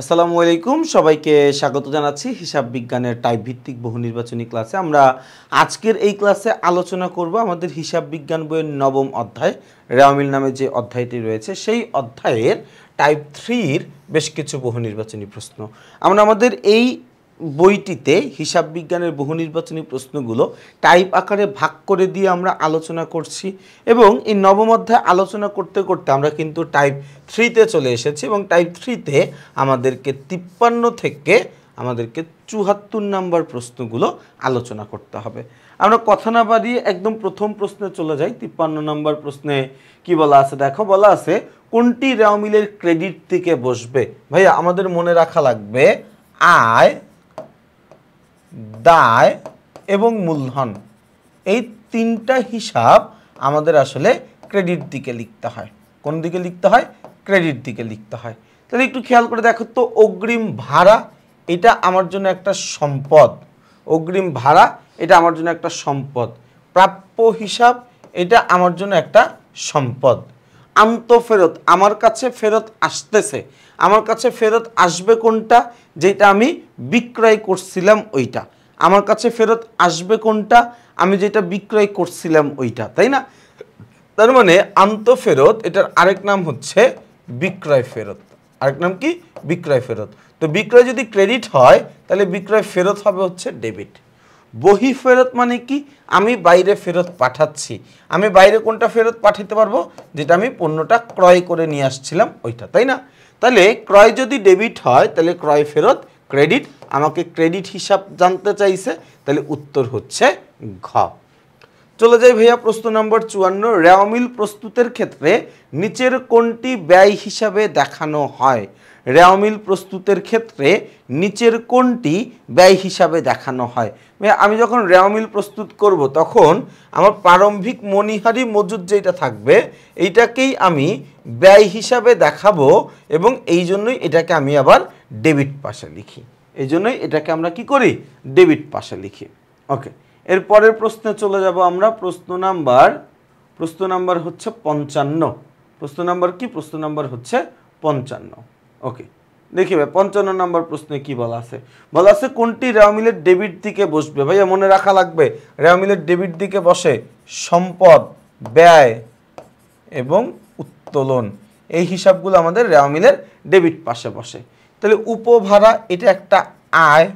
আসসালামু আলাইকুম সবাইকে স্বাগত জানাচ্ছি হিসাব বিজ্ঞানের টাইপ ভিত্তিক বহু নির্বাচনী ক্লাসে। আমরা আজকের এই ক্লাসে আলোচনা করব আমাদের হিসাব বিজ্ঞান বইয়ের নবম অধ্যায় রেওয়ামিল নামে যে অধ্যায়টি রয়েছে সেই অধ্যায়ের টাইপ 3-র বেশ কিছু বহু নির্বাচনী প্রশ্ন। আমরা আমাদের এই বইটিতে হিসাব বিজ্ঞানের বহু নির্বাচনী প্রশ্নগুলো টাইপ আকারে ভাগ করে দিয়ে আমরা আলোচনা করছি এবং এই নবম অধ্যায় আলোচনা করতে করতে আমরা কিন্তু টাইপ 3-তে চলে এসেছি এবং টাইপ 3-তে আমাদেরকে 53 থেকে আমাদেরকে 74 নাম্বার প্রশ্নগুলো আলোচনা করতে হবে। আমরা কথা না বাড়িয়ে একদম প্রথম প্রশ্নে চলে যাই। 53 নাম্বার প্রশ্নে কি বলা আছে দেখো, বলা আছে কোনটি রেওয়ামিলের ক্রেডিট দিকে বসবে। ভাইয়া আমাদের মনে রাখা লাগবে আয়, দায় এবং মূলধন এই তিনটা হিসাব আমাদের আসলে ক্রেডিট দিকে লিখতে হয়। কোন দিকে লিখতে হয়? ক্রেডিট দিকে লিখতে হয়। তাহলে একটু খেয়াল করে দেখো তো, অগ্রিম ভাড়া এটা আমার জন্য একটা সম্পদ। অগ্রিম ভাড়া এটা আমার জন্য একটা সম্পদ। প্রাপ্য হিসাব এটা আমার জন্য একটা সম্পদ। আন্তঃফেরত আমার কাছে ফেরত আসতেছে, আমার কাছে ফেরত আসবে কোনটা? যেটা আমি বিক্রয় করছিলাম ওইটা। আমার কাছে ফেরত আসবে কোনটা? আমি যেটা বিক্রয় করছিলাম ওইটা, তাই না? তার মানে আন্তঃফেরত এটার আরেক নাম হচ্ছে বিক্রয় ফেরত। আরেক নাম কি? বিক্রয় ফেরত। তো বিক্রয় যদি ক্রেডিট হয় তাহলে বিক্রয় ফেরত হবে হচ্ছে ডেবিট। বহি ফেরত মানে কি? আমি বাইরে ফেরত পাঠাচ্ছি। আমি বাইরে কোনটা ফেরত পাঠাতে পারবো? যেটা আমি পণ্যটা ক্রয় করে নিয়ে আসছিলাম ওইটা, তাই না? তাহলে ক্রয় যদি ডেবিট হয় তাহলে ক্রয় ফেরত ক্রেডিট। আমাকে ক্রেডিট হিসাব জানতে চাইছে, তাহলে উত্তর হচ্ছে ঘ। চলে যাই ভাইয়া প্রশ্ন নম্বর 54। রেওয়ামিল প্রস্তুতের ক্ষেত্রে নিচের কোনটি ব্যয় হিসাবে দেখানো হয়? রেওয়ামিল প্রস্তুতের ক্ষেত্রে নিচের কোনটি ব্যয় হিসাবে দেখানো হয়? আমি যখন রেওয়ামিল প্রস্তুত করব তখন আমার প্রারম্ভিক মণিহারি মজুদ যেটা থাকবে এইটাকেই আমি ব্যয় হিসাবে দেখাবো এবং এই জন্যই এটাকে আমি আবার ডেবিট পাশে লিখি। এই জন্যই এটাকে আমরা কি করি? ডেবিট পাশে লিখি। ওকে, এর পরের প্রশ্নে চলে যাব আমরা। প্রশ্ন নাম্বার হচ্ছে 55। প্রশ্ন নাম্বার কি? প্রশ্ন নাম্বার হচ্ছে 55। ওকে, দেখি ভাই 55 নাম্বার প্রশ্নে কি বলা আছে। বলা আছে কোনটি রেওয়ামিলের ডেবিট দিকে বসবে। ভাইয়া মনে রাখা লাগবে রেওয়ামিলের ডেবিট দিকে বসে সম্পদ, ব্যয় এবং উত্তোলন। এই হিসাবগুলো আমাদের রেওয়ামিলের ডেবিট পাশে বসে। তাহলে উপভাড়া এটা একটা আয়,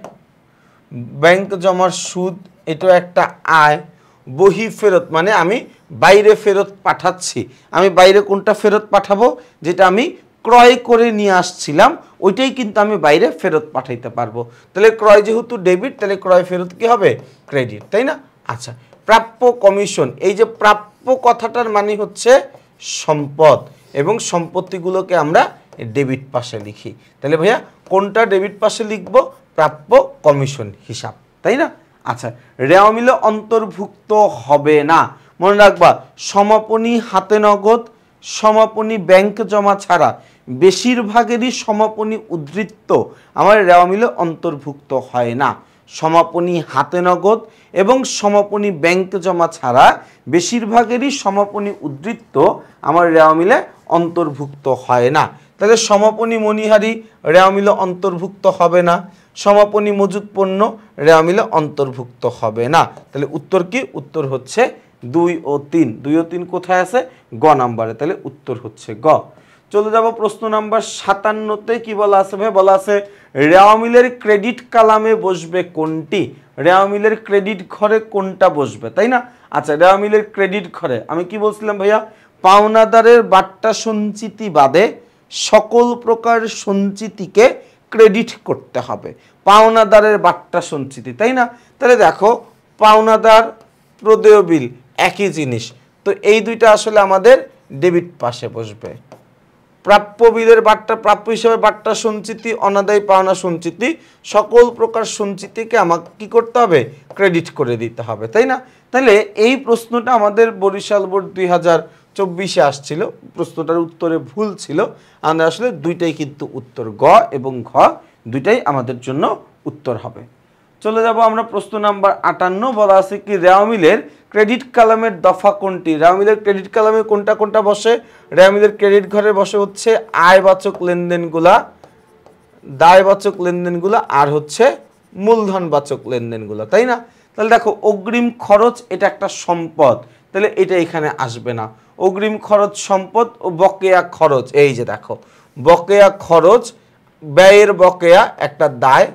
ব্যাংক জমার সুদ এটা একটা আয়, বহি ফেরত মানে আমি বাইরে ফেরত পাঠাচ্ছি। আমি বাইরে কোনটা ফেরত পাঠাবো? যেটা আমি ক্রয় করে নিয়ে আসছিলাম ওইটাই কিন্তু আমি বাইরে ফেরত পাঠাইতে পারবো। তাহলে ক্রয় যেহেতু ডেবিট তাহলে ক্রয় ফেরত কি হবে? ক্রেডিট, তাই না? আচ্ছা, প্রাপ্য কমিশন। এই যে প্রাপ্য কথাটার মানে হচ্ছে সম্পদ এবং সম্পত্তিগুলোকে আমরা ডেবিট পাশে লিখি। তাহলে ভাইয়া কোনটা ডেবিট পাশে লিখবো? প্রাপ্য কমিশন হিসাব, তাই না? আচ্ছা, রেওয়ামিলে অন্তর্ভুক্ত হবে না। মনে রাখবা সমাপনী হাতে নগদ, সমাপনী ব্যাংক জমা ছাড়া বেশিরভাগেরই সমাপনী উদ্ধৃত্ত আমার রেওয়ামিলে অন্তর্ভুক্ত হয় না। সমাপনী হাতে নগদ এবং সমাপনী ব্যাংক জমা ছাড়া বেশিরভাগেরই সমাপনী উদ্ধৃত্ত আমার রেওয়ামিলে অন্তর্ভুক্ত হয় না। তাহলে সমাপনী মণিহারি রেওয়ামিলে অন্তর্ভুক্ত হবে না। সমাপনী মজুদ পণ্য রেওয়ামিলে অন্তর্ভুক্ত হবে না। তাহলে উত্তর কি? উত্তর হচ্ছে 2 ও 3। 2 ও 3 কোথায় আছে? গ নাম্বারে। তাহলে উত্তর হচ্ছে গ। চলে যাব প্রশ্ন নাম্বার 57-তে। কি বলা আছে ভাই? বলা আছে রেওয়ামিলের ক্রেডিট কালামে বসবে কোনটি? রেওয়ামিলের ক্রেডিট ঘরে কোনটা বসবে, তাই না? আচ্ছা, রেওয়ামিলের ক্রেডিট ঘরে আমি কি বলছিলাম ভাইয়া? পাওনাদারের বাট্টা সঞ্চিতি বাদে সকল প্রকার সঞ্চিতিকে ক্রেডিট করতে হবে। পাওনাদারের বাট্টা সঞ্চিতি, তাই না? তাহলে দেখো পাওনাদার, প্রদেয় বিল একই জিনিস, তো এই দুইটা আসলে আমাদের ডেবিট পাশে বসবে। প্রাপ্য বিলের বাট্টা, প্রাপ্য হিসাবে বাট্টা সঞ্চিতি, অনাদায়ী পাওনা সঞ্চিতি, সকল প্রকার সঞ্চিতিকে আমাকে কি করতে হবে? ক্রেডিট করে দিতে হবে, তাই না? তাহলে এই প্রশ্নটা আমাদের বরিশাল বোর্ড 2024-এ আসছিল। প্রশ্নটার উত্তরে ভুল ছিল। আমরা আসলে দুইটাই কিন্তু উত্তর, গ এবং ঘ দুইটাই আমাদের জন্য উত্তর হবে। চলে যাব আমরা প্রশ্ন নাম্বার 58। বলা আছে কি রেওয়ামিলের ক্রেডিট কালামের দফা কোনটি? রেওয়ামিলের ক্রেডিট কালামে কোনটা কোনটা বসে? রেওয়ামিলের ক্রেডিট ঘরে বসে হচ্ছে আয়বাচক লেনদেনগুলা, দায়বাচক লেনদেনগুলো আর হচ্ছে মূলধনবাচক লেনদেনগুলো, তাই না? তাহলে দেখো অগ্রিম খরচ এটা একটা সম্পদ, তাহলে এটা এখানে আসবে না। অগ্রিম খরচ সম্পদ ও বকেয়া খরচ, এই যে দেখো বকেয়া খরচ, ব্যয়ের বকেয়া একটা দায়,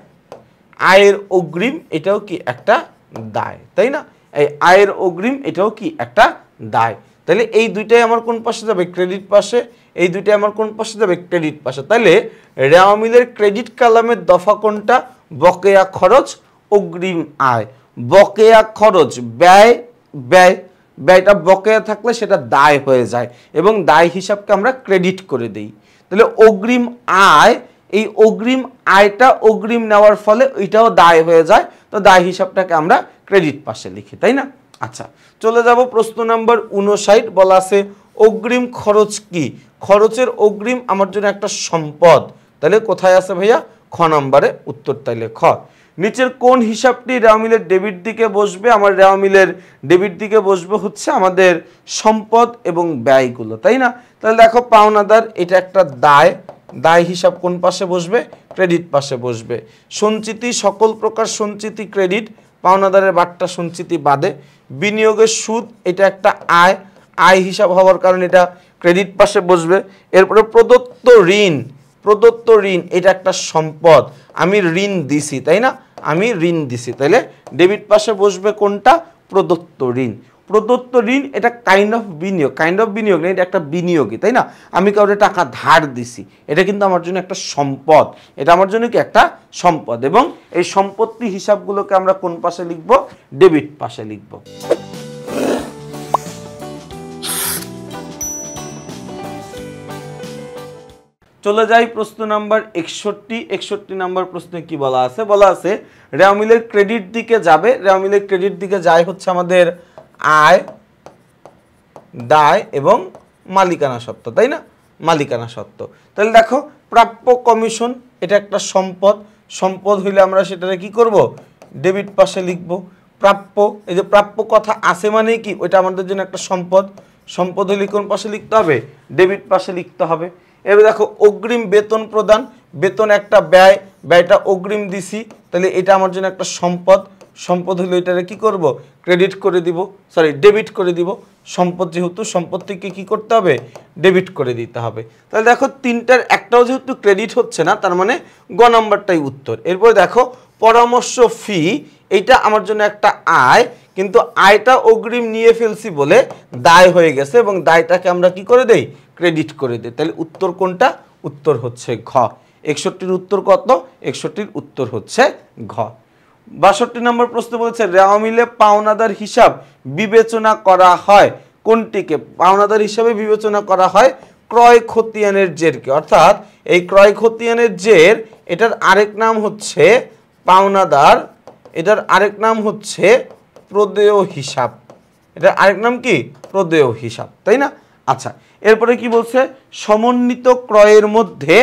আয়ের অগ্রিম এটাও কি একটা দায়, তাই না? এই আয়ের অগ্রিম এটাও কি একটা দায়। তাহলে এই দুইটাই আমার কোন পাশে যাবে? ক্রেডিট পাশে। এই দুইটাই আমার কোন পাশে যাবে? ক্রেডিট পাশে। তাহলে রেওয়া মিলের ক্রেডিট কলামের দফা কোনটা? বকেয়া খরচ, অগ্রিম আয়। বকেয়া খরচ ব্যয়, ব্যয়টা বকেয়া থাকলে সেটা দায় হয়ে যায় এবং দায় হিসাবকে আমরা ক্রেডিট করে দিই। তাহলে অগ্রিম আয়, এই অগ্রিম আয়টা অগ্রিম নেওয়ার ফলে এটাও দায় হয়ে যায়, তো দায় হিসাবটাকে আমরা ক্রেডিট পাশে লিখি, তাই না? আচ্ছা, চলে যাব প্রশ্ন নাম্বার 59। বলা আছে অগ্রিম খরচ কি? খরচের অগ্রিম আমার জন্য একটা সম্পদ। তাহলে কোথায় আছে ভাইয়া? খ নম্বরে উত্তর, তাইলে খ। নিচের কোন হিসাবটি রেওয়া মিলের ডেবিট দিকে বসবে? আমার রেওয়া মিলের ডেবিট দিকে বসবে হচ্ছে আমাদের সম্পদ এবং ব্যয়গুলো, তাই না? তাহলে দেখো পাওনাদার এটা একটা দায়, দায় হিসাব কোন পাশে বসবে? ক্রেডিট পাশে বসবে। সঞ্চিতি, সকল প্রকার সঞ্চিতি ক্রেডিট, পাওনাদারের বাট্টা সঞ্চিতি বাদে। বিনিয়োগের সুদ এটা একটা আয়, আয় হিসাব হওয়ার কারণে এটা ক্রেডিট পাশে বসবে। এরপরে প্রদত্ত ঋণ, প্রদত্ত ঋণ এটা একটা সম্পদ, আমি ঋণ দিছি, তাই না? আমি ঋণ দিছি, তাইলে ডেবিট পাশে বসবে কোনটা? প্রদত্ত ঋণ। প্রদত্ত ঋণ এটা কাইন্ড অফ বিনিয়োগ, কাইন্ড অফ বিনিয়োগ না, এটা একটা বিনিয়োগই, তাই না? আমি কাউকে টাকা ধার দিছি, এটা কিন্তু আমার জন্য একটা সম্পদ, এটা আমার জন্য কি একটা সম্পদ। এবং এই সম্পত্তি হিসাবগুলোকে আমরা কোন পাশে লিখব? ডেবিট পাশে লিখব। চলে যাই প্রশ্ন নাম্বার 61 নাম্বার প্রশ্নে কি বলা আছে? বলা আছে রেওয়া মিলের ক্রেডিট দিকে যাবে, রেওয়া মিলের ক্রেডিট দিকে যায় হচ্ছে আমাদের আয়, দায় এবং মালিকানা সত্ত্ব, তাই না? মালিকানা সত্ত্ব। তাহলে দেখো প্রাপ্য কমিশন এটা একটা সম্পদ, সম্পদ হইলে আমরা সেটাকে কি করব? ডেবিট পাশে লিখব। প্রাপ্য, এই যে প্রাপ্য কথা আছে মানে কি? ওইটা আমাদের জন্য একটা সম্পদ, সম্পদ হইলে কোন পাশে লিখতে হবে? ডেবিট পাশে লিখতে হবে। এবার দেখো অগ্রিম বেতন প্রদান, বেতন একটা ব্যয়, ব্যয়টা অগ্রিম দিছি, তাহলে এটা আমার জন্য একটা সম্পদ, সম্পদ হলে এটাকে কি করব? ক্রেডিট করে দিব, সরি ডেবিট করে দিব। সম্পদ যেহেতু, সম্পত্তিকে কি করতে হবে? ডেবিট করে দিতে হবে। তাহলে দেখো তিনটার একটাও যেহেতু ক্রেডিট হচ্ছে না, তার মানে গ নাম্বারটাই উত্তর। এরপর দেখো পরামর্শ ফি, এইটা আমার জন্য একটা আয়, কিন্তু আয়টা অগ্রিম নিয়ে ফেলছি বলে দায় হয়ে গেছে এবং দায়টাকে আমরা কি করে দেই? ক্রেডিট করে দেই। তাহলে উত্তর কোনটা? উত্তর হচ্ছে ঘ। 61 উত্তর কত? 61 উত্তর হচ্ছে ঘ। 62 নম্বর প্রশ্ন বলেছে রেওয়া মিলে পাওনাদার হিসাব বিবেচনা করা হয় কোনটিকে? পাওনাদার হিসাবে বিবেচনা করা হয় ক্রয় খতিয়ানের জেরকে। অর্থাৎ এই ক্রয় খতিয়ানের জের, এটার আরেক নাম হচ্ছে পাওনাদার, এটার আরেক নাম হচ্ছে প্রদেয় হিসাব। এটার আরেক নাম কি? প্রদেয় হিসাব, তাই না? আচ্ছা, এরপরে কি বলছে? সমন্বিত ক্রয়ের মধ্যে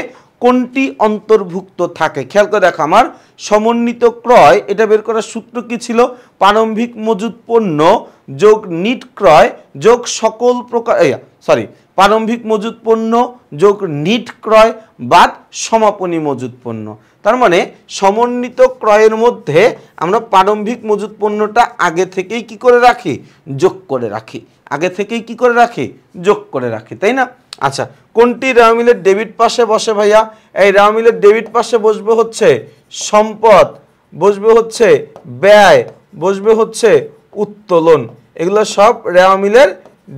কোনটি অন্তর্ভুক্ত থাকে? খেয়াল করে দেখো, আমার সমন্বিত ক্রয় এটা বের করার সূত্র কি ছিল? প্রারম্ভিক মজুদ পণ্য যোগ নিট ক্রয় যোগ সকল প্রকার, প্রারম্ভিক মজুদ পণ্য যোগ নিট ক্রয় বাদ সমাপনী মজুদ পণ্য। তার মানে সমন্বিত ক্রয়ের মধ্যে আমরা প্রারম্ভিক মজুদ পণ্যটা আগে থেকেই কি করে রাখি? যোগ করে রাখি, আগে থেকেই কি করে রাখি? যোগ করে রাখি, তাই না? আচ্ছা, কোনটি রেওয়া মিলের ডেবিট পাশে বসে ভাইয়া? এই রেওয়া মিলের ডেবিট পাশে বসবে হচ্ছে সম্পদ, বসবে হচ্ছে ব্যয়, বসবে হচ্ছে উত্তোলন। এগুলো সব রেওয়া মিলের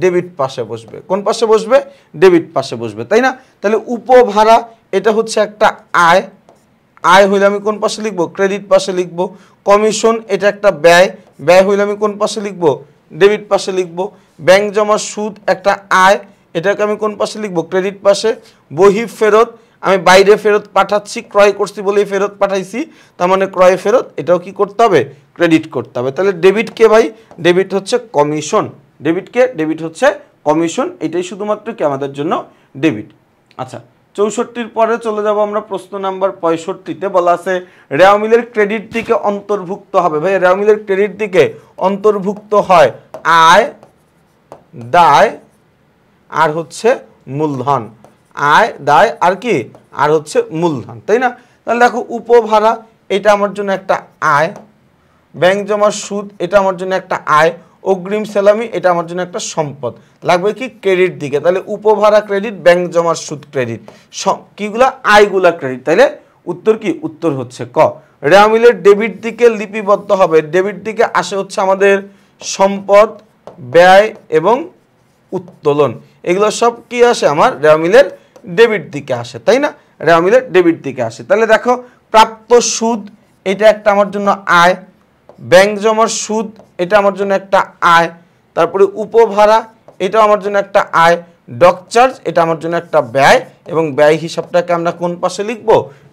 ডেবিট পাশে বসবে। কোন পাশে বসবে? ডেবিট পাশে বসবে, তাই না? তাহলে উপভাড়া এটা হচ্ছে একটা আয়, আয় হইলে আমি কোন পাশে লিখবো? ক্রেডিট পাশে লিখবো। কমিশন এটা একটা ব্যয়, ব্যয় হইলে আমি কোন পাশে লিখবো? ডেবিট পাশে লিখবো। ব্যাংক জমা সুদ একটা আয়, এটাকে আমি কোন পাশে লিখবো? ক্রেডিট পাশে। বহি ফেরত, আমি বাইরে ফেরত পাঠাচ্ছি, ক্রয় করছি বলেই ফেরত পাঠাইছি, তার মানে ক্রয় ফেরত, এটাও কি করতে হবে? ক্রেডিট করতে হবে। তাহলে ডেবিট কে ভাই? ডেবিট হচ্ছে কমিশন। ডেবিট কে? ডেবিট হচ্ছে কমিশন। এটাই শুধুমাত্র কি আমাদের জন্য ডেবিট। আচ্ছা, 64 পরে চলে যাব আমরা প্রশ্ন নাম্বার 65-তে। বলা আছে রেওয়া মিলের ক্রেডিট দিকে অন্তর্ভুক্ত হবে। ভাই রেওয়া মিলের ক্রেডিট দিকে অন্তর্ভুক্ত হয় আয়, দায় আর হচ্ছে মূলধন। আয়, দায় আর কি? আর হচ্ছে মূলধন, তাই না? তাহলে দেখো উপভাড়া এটা আমার জন্য একটা আয়, ব্যাংক জমার সুদ এটা আমার জন্য একটা আয়, অগ্রিম সেলামি এটা আমার জন্য একটা সম্পদ। লাগবে কি ক্রেডিট দিকে, তাহলে উপভাড়া ক্রেডিট, ব্যাংক জমার সুদ ক্রেডিট, কিগুলা আয়গুলা ক্রেডিট। তাহলে উত্তর কি? উত্তর হচ্ছে ক। রেওয়া মিলের ডেবিট দিকে লিপিবদ্ধ হবে, ডেবিট দিকে আসে হচ্ছে আমাদের সম্পদ, ব্যয় এবং উত্তোলন, এগুলো সব কি আসে আমার রেওয়া মিলের ডেবিট দিকে আসে, তাই না? রেওয়া মিলের ডেবিট দিকে আসে। তাহলে দেখো প্রাপ্ত সুদ এটা একটা আমার জন্য আয়, ব্যাংক জমার সুদ এটা আমার জন্য একটা আয়, তারপরে উপভাড়া এটা আমার জন্য একটা আয়, ডক চার্জ এটা আমার জন্য একটা ব্যয়, এবং ব্যয় হিসাবটাকে আমরা কোন পাশে লিখব?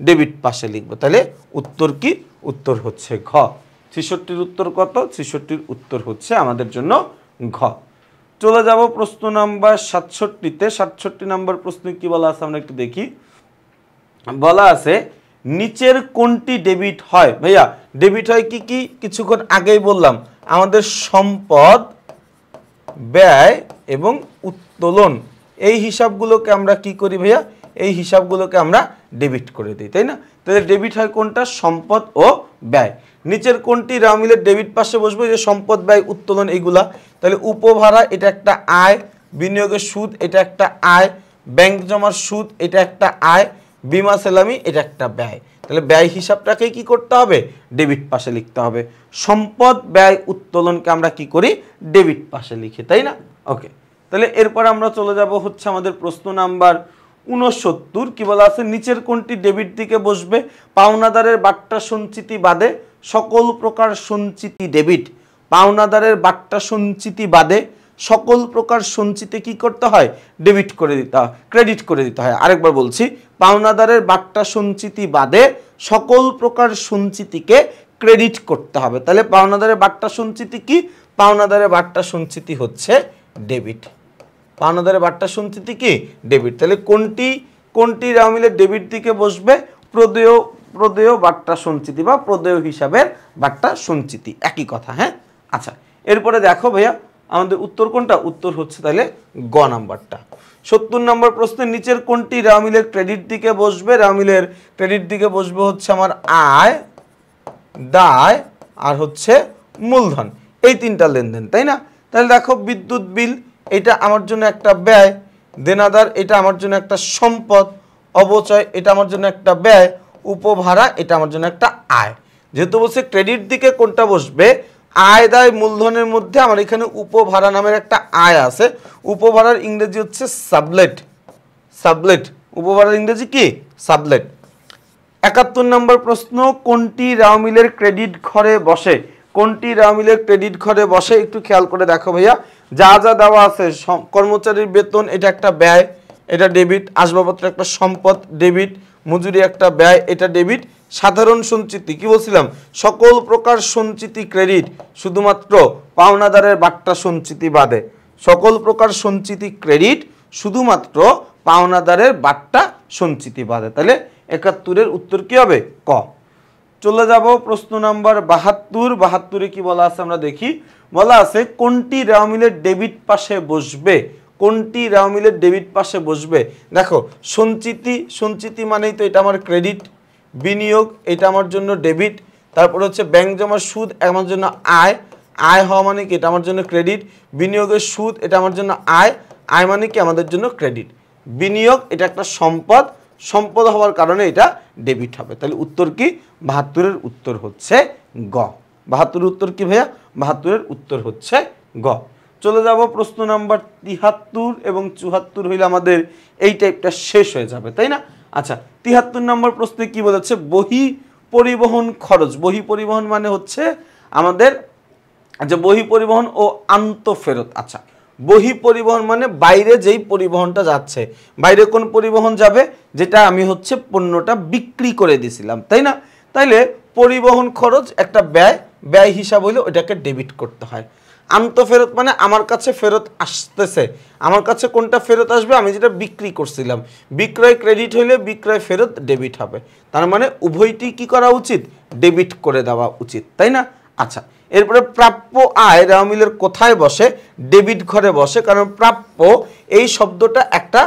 ডেবিট পাশে লিখব। তাহলে উত্তর কি? উত্তর হচ্ছে ঘ। ৬৬ উত্তর কত? ৬৬ উত্তর হচ্ছে আমাদের জন্য ঘ। চলে যাব প্রশ্ন নাম্বার ৬৭-তে। ৬৭ নম্বর প্রশ্নে কি বলা আছে আমরা একটু দেখি। বলা আছে নিচের কোনটি ডেবিট হয়? ভাইয়া ডেবিট হয় কি কি? কিছুক্ষণ আগেই বললাম, আমাদের সম্পদ, ব্যয় এবং উত্তোলন, এই হিসাবগুলোকে আমরা কি করি ভাইয়া? এই হিসাবগুলোকে আমরা ডেবিট করে দিই, তাই না? তাহলে ডেবিট হয় কোনটা? সম্পদ ও ব্যয়। নিচের কোনটি রেওয়া মিলের ডেবিট পাশে বসবে? যে সম্পদ, ব্যয়, উত্তোলন এইগুলা। তাহলে উপভাড়া এটা একটা আয়, বিনিয়োগের সুদ এটা একটা আয়, ব্যাংক জমার সুদ এটা একটা আয়, বিমা সেলামি এটা একটা ব্যয়। তাহলে ব্যয় হিসাবটাকে কি করতে হবে? ডেবিট পাশে লিখতে হবে। সম্পদ, ব্যয়, উত্তোলনকে আমরা কি করি? ডেবিট পাশে লিখি, তাই না? ওকে, তাহলে এরপর আমরা চলে যাব হচ্ছে আমাদের প্রশ্ন নাম্বার ৬৯। কি বলা আছে? নিচের কোনটি ডেবিট দিকে বসবে? পাওনাদারের বাট্টা সঞ্চিতি বাদে সকল প্রকার সঞ্চিতি ডেবিট। পাওনাদারের বাট্টা সঞ্চিতি বাদে সকল প্রকার সঞ্চিতি কি করতে হয়? ডেবিট করে দিতে হয়, ক্রেডিট করে দিতে হয়। আরেকবার বলছি, পাওনাদারের বাট্টা সঞ্চিতি বাদে সকল প্রকার সঞ্চিতিকে ক্রেডিট করতে হবে। তাহলে পাওনাদারের বাট্টা সঞ্চিতি কি? পাওনাদারের বাট্টা সঞ্চিতি হচ্ছে ডেবিট। পাওনাদারের বাট্টা সঞ্চিতি কি? ডেবিট। তাহলে কোনটি রেওয়া মিলের ডেবিট দিকে বসবে? প্রদেয় বাট্টা সঞ্চিতি বা প্রদেয় হিসাবের বাট্টা সঞ্চিতি, একই কথা। হ্যাঁ, আচ্ছা, এরপরে দেখো ভাইয়া আমাদের উত্তর কোনটা? উত্তর হচ্ছে তাহলে গ নাম্বারটা। ৭০ নম্বর প্রশ্নের নিচের কোনটি রেওয়া মিলের ক্রেডিট দিকে বসবে? রেওয়া মিলের ক্রেডিট দিকে বসবে হচ্ছে আমার আয়, দায় আর হচ্ছে মূলধন, এই তিনটা লেনদেন, তাই না? তাহলে দেখো বিদ্যুৎ বিল এটা আমার জন্য একটা ব্যয়, দেনাদার এটা আমার জন্য একটা সম্পদ, অবচয় এটা আমার জন্য একটা ব্যয়, উপভাড়া এটা আমার জন্য একটা আয়। যেহেতু বলছে ক্রেডিট দিকে কোনটা বসবে, আয় দায় মূলধনের মধ্যে আমার এখানে উপভাড়া নামের একটা আয় আছে। উপভাড়ার ইংরেজি হচ্ছে সাবলেট। সাবলেট, উপভাড়ার ইংরেজি কি? সাবলেট। ৭১ নম্বর প্রশ্ন, কোনটি রেওয়া মিলের ক্রেডিট ঘরে বসে? কোনটি রেওয়া মিলের ক্রেডিট ঘরে বসে? একটু খেয়াল করে দেখো ভাইয়া, যা যা দেওয়া আছে, কর্মচারীর বেতন এটা একটা ব্যয়, এটা ডেবিট, আসবাবপত্র একটা সম্পদ, ডেবিট, মজুরি একটা ব্যয়, এটা ডেবিট, সাধারণ সঞ্চিতি কি বলছিলাম? সকল প্রকার সঞ্চিতি ক্রেডিট, শুধুমাত্র পাওনাদারের বাট্টা সঞ্চিতি বাদে। সকল প্রকার সঞ্চিতি ক্রেডিট, শুধুমাত্র পাওনাদারের বাট্টা সঞ্চিতি বাদে। তাহলে ৭১-এর উত্তর কি হবে? ক। চলে যাব প্রশ্ন নাম্বার ৭২। ৭২-এ কি বলা আছে আমরা দেখি। বলা আছে কোনটি রেওয়া মিলের ডেবিট পাশে বসবে? কোনটি রেওয়া মিলের ডেবিট পাশে বসবে? দেখো সঞ্চিতি মানেই তো এটা আমার ক্রেডিট, বিনিয়োগ এটা আমার জন্য ডেবিট, তারপর হচ্ছে ব্যাংক জমার সুদ আমার জন্য আয়, আয় হওয়া মানে কি? এটা আমার জন্য ক্রেডিট, বিনিয়োগের সুদ এটা আমার জন্য আয়, আয় মানে কি? আমাদের জন্য ক্রেডিট, বিনিয়োগ এটা একটা সম্পদ, সম্পদ হওয়ার কারণে এটা ডেবিট হবে। তাহলে উত্তর কি? ৭২-এর উত্তর হচ্ছে গ। ৭২-এর উত্তর কি ভাইয়া? ৭২-এর উত্তর হচ্ছে গ। চলে যাব প্রশ্ন নাম্বার ৭৩ এবং ৭৪ হইলে আমাদের এই টাইপটা শেষ হয়ে যাবে, তাই না? আচ্ছা, ৭৩ নম্বর প্রশ্নে কি বলেছে? বহি পরিবহন খরচ। বহি পরিবহন মানে হচ্ছে আমাদের যে বহি পরিবহন ও আন্তঃফেরত। আচ্ছা, বহি পরিবহন মানে বাইরে যেই পরিবহনটা যাচ্ছে, বাইরে কোন পরিবহন যাবে? যেটা আমি হচ্ছে পণ্যটা বিক্রি করে দিয়েছিলাম, তাই না? তাইলে পরিবহন খরচ একটা ব্যয় হিসাব হইলে ওইটাকে ডেবিট করতে হয়। আন্তঃফেরত মানে আমার কাছে ফেরত আসতেছে, আমার কাছে কোনটা ফেরত আসবে? আমি যেটা বিক্রি করছিলাম। বিক্রয় ক্রেডিট হইলে বিক্রয় ফেরত ডেবিট হবে। তার মানে উভয়টি কি করা উচিত? ডেবিট করে দেওয়া উচিত, তাই না? আচ্ছা, এরপরে প্রাপ্য আয় রেওয়া মিলের কোথায় বসে? ডেবিট ঘরে বসে, কারণ প্রাপ্য এই শব্দটা একটা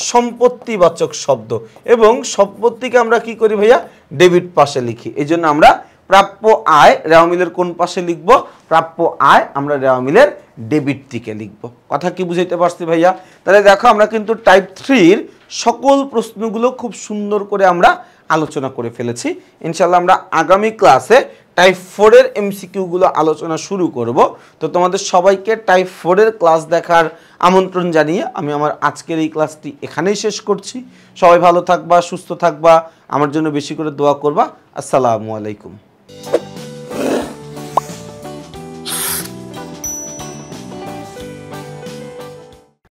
সম্পত্তিবাচক শব্দ এবং সম্পত্তিকে আমরা কি করি ভাইয়া ডেবিট পাশে লিখি। এই জন্য আমরা প্রাপ্য আয় রেওয়া মিলের কোন পাশে লিখব? প্রাপ্য আয় আমরা রেওয়া মিলের ডেবিট দিকে লিখব। কথা কি বুঝাইতে পারছি ভাইয়া? তাহলে দেখো আমরা কিন্তু টাইপ 3-র সকল প্রশ্নগুলো খুব সুন্দর করে আমরা আলোচনা করে ফেলেছি। ইনশাআল্লাহ আমরা আগামী ক্লাসে টাইপ 4-এর এমসিকিউগুলো আলোচনা শুরু করব। তো তোমাদের সবাইকে টাইপ 4-এর ক্লাস দেখার আমন্ত্রণ জানিয়ে আমি আমার আজকের এই ক্লাসটি এখানেই শেষ করছি। সবাই ভালো থাকবা, সুস্থ থাকবা, আমার জন্য বেশি করে দোয়া করবা। আসসালামু আলাইকুম।